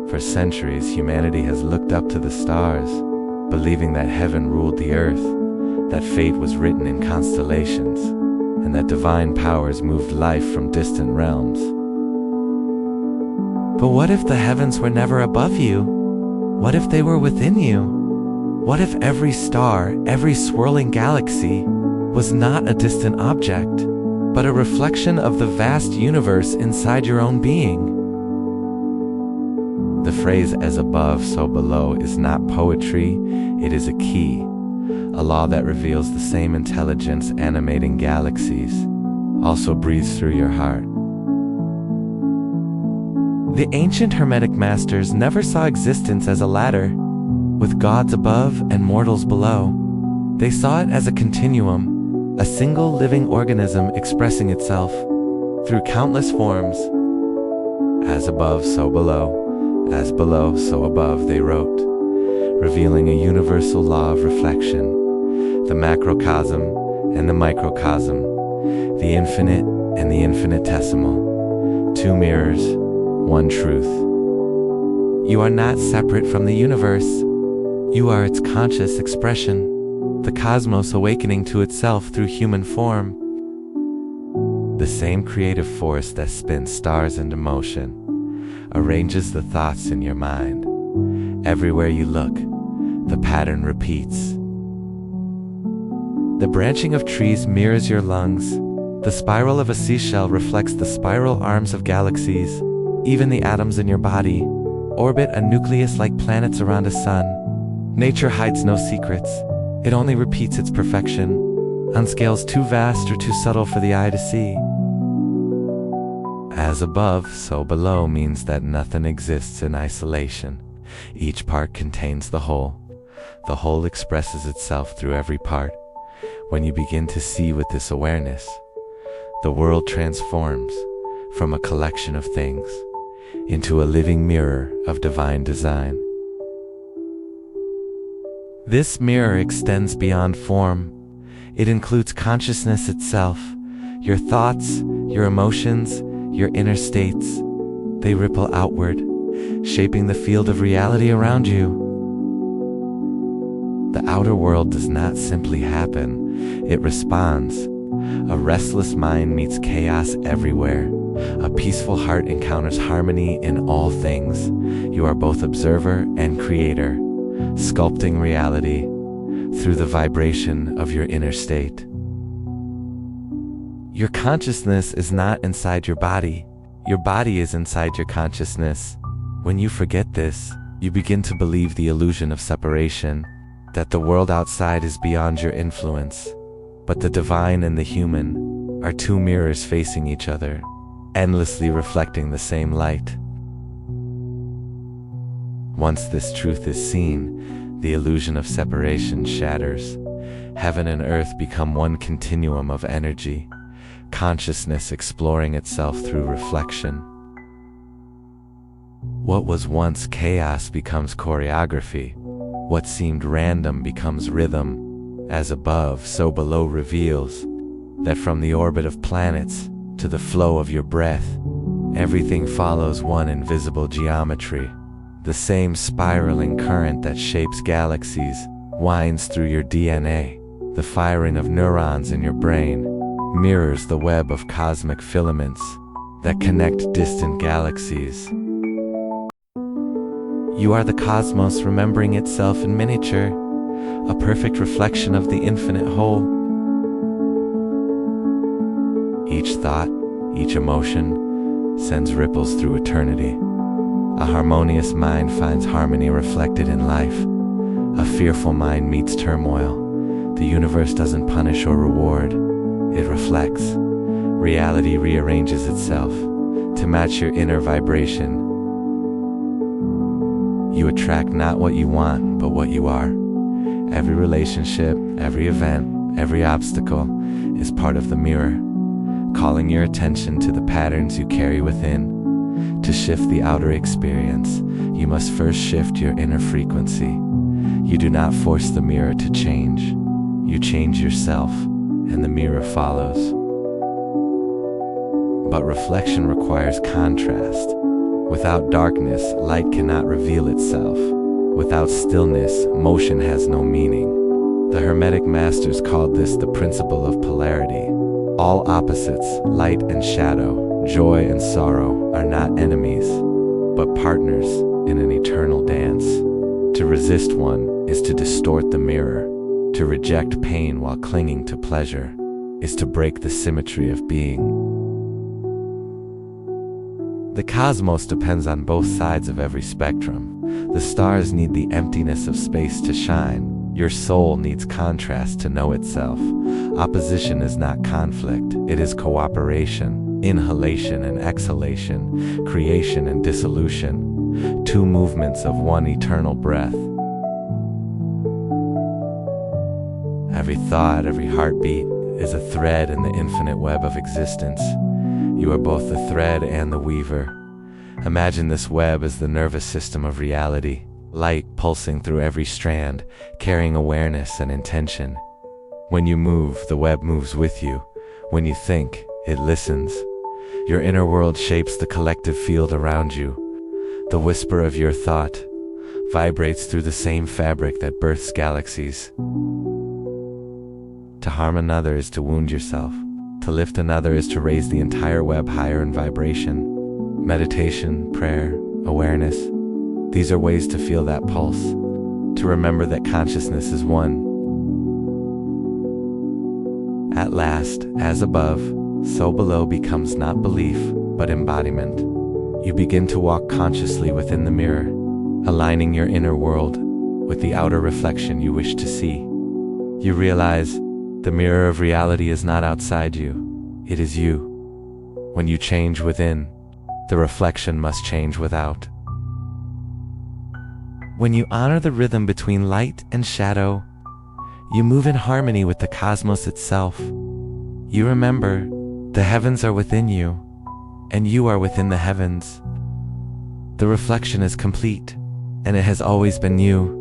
For centuries, humanity has looked up to the stars, believing that heaven ruled the earth, that fate was written in constellations, and that divine powers moved life from distant realms. But what if the heavens were never above you? What if they were within you? What if every star, every swirling galaxy, was not a distant object, but a reflection of the vast universe inside your own being? The phrase "as above, so below" is not poetry, it is a key, a law that reveals the same intelligence animating galaxies, also breathes through your heart. The ancient Hermetic masters never saw existence as a ladder, with gods above and mortals below. They saw it as a continuum, a single living organism expressing itself through countless forms. As above, so below. As below, so above, they wrote, revealing a universal law of reflection, the macrocosm and the microcosm, the infinite and the infinitesimal, two mirrors, one truth. You are not separate from the universe. You are its conscious expression, the cosmos awakening to itself through human form. The same creative force that spins stars into motion arranges the thoughts in your mind. Everywhere you look, the pattern repeats. The branching of trees mirrors your lungs. The spiral of a seashell reflects the spiral arms of galaxies. Even the atoms in your body orbit a nucleus like planets around a sun. Nature hides no secrets. It only repeats its perfection on scales too vast or too subtle for the eye to see. As above, so below means that nothing exists in isolation. Each part contains the whole. The whole expresses itself through every part. When you begin to see with this awareness, the world transforms from a collection of things into a living mirror of divine design. This mirror extends beyond form. It includes consciousness itself, your thoughts, your emotions, your inner states. They ripple outward, shaping the field of reality around you. The outer world does not simply happen, it responds. A restless mind meets chaos everywhere. A peaceful heart encounters harmony in all things. You are both observer and creator, sculpting reality through the vibration of your inner state. Your consciousness is not inside your body is inside your consciousness. When you forget this, you begin to believe the illusion of separation, that the world outside is beyond your influence. But the divine and the human are two mirrors facing each other, endlessly reflecting the same light. Once this truth is seen, the illusion of separation shatters. Heaven and earth become one continuum of energy, consciousness exploring itself through reflection. What was once chaos becomes choreography. What seemed random becomes rhythm. As above, so below reveals that from the orbit of planets to the flow of your breath, everything follows one invisible geometry. The same spiraling current that shapes galaxies winds through your DNA. The firing of neurons in your brain mirrors the web of cosmic filaments that connect distant galaxies. You are the cosmos remembering itself in miniature, a perfect reflection of the infinite whole. Each thought, each emotion sends ripples through eternity. A harmonious mind finds harmony reflected in life. A fearful mind meets turmoil. The universe doesn't punish or reward, it reflects. Reality rearranges itself to match your inner vibration. You attract not what you want, but what you are. Every relationship, every event, every obstacle is part of the mirror, calling your attention to the patterns you carry within. To shift the outer experience, you must first shift your inner frequency. You do not force the mirror to change. You change yourself, and the mirror follows. But reflection requires contrast. Without darkness, light cannot reveal itself. Without stillness, motion has no meaning. The Hermetic masters called this the principle of polarity. All opposites, light and shadow, joy and sorrow, are not enemies, but partners in an eternal dance. To resist one is to distort the mirror. To reject pain while clinging to pleasure is to break the symmetry of being. The cosmos depends on both sides of every spectrum. The stars need the emptiness of space to shine. Your soul needs contrast to know itself. Opposition is not conflict, it is cooperation, inhalation and exhalation, creation and dissolution, two movements of one eternal breath. Every thought, every heartbeat is a thread in the infinite web of existence. You are both the thread and the weaver. Imagine this web as the nervous system of reality, light pulsing through every strand, carrying awareness and intention. When you move, the web moves with you. When you think, it listens. Your inner world shapes the collective field around you. The whisper of your thought vibrates through the same fabric that births galaxies. To harm another is to wound yourself. To lift another is to raise the entire web higher in vibration. Meditation, prayer, awareness, these are ways to feel that pulse, to remember that consciousness is one. At last, as above, so below becomes not belief, but embodiment. You begin to walk consciously within the mirror, aligning your inner world with the outer reflection you wish to see. You realize the mirror of reality is not outside you, it is you. When you change within, the reflection must change without. When you honor the rhythm between light and shadow, you move in harmony with the cosmos itself. You remember, the heavens are within you, and you are within the heavens. The reflection is complete, and it has always been you.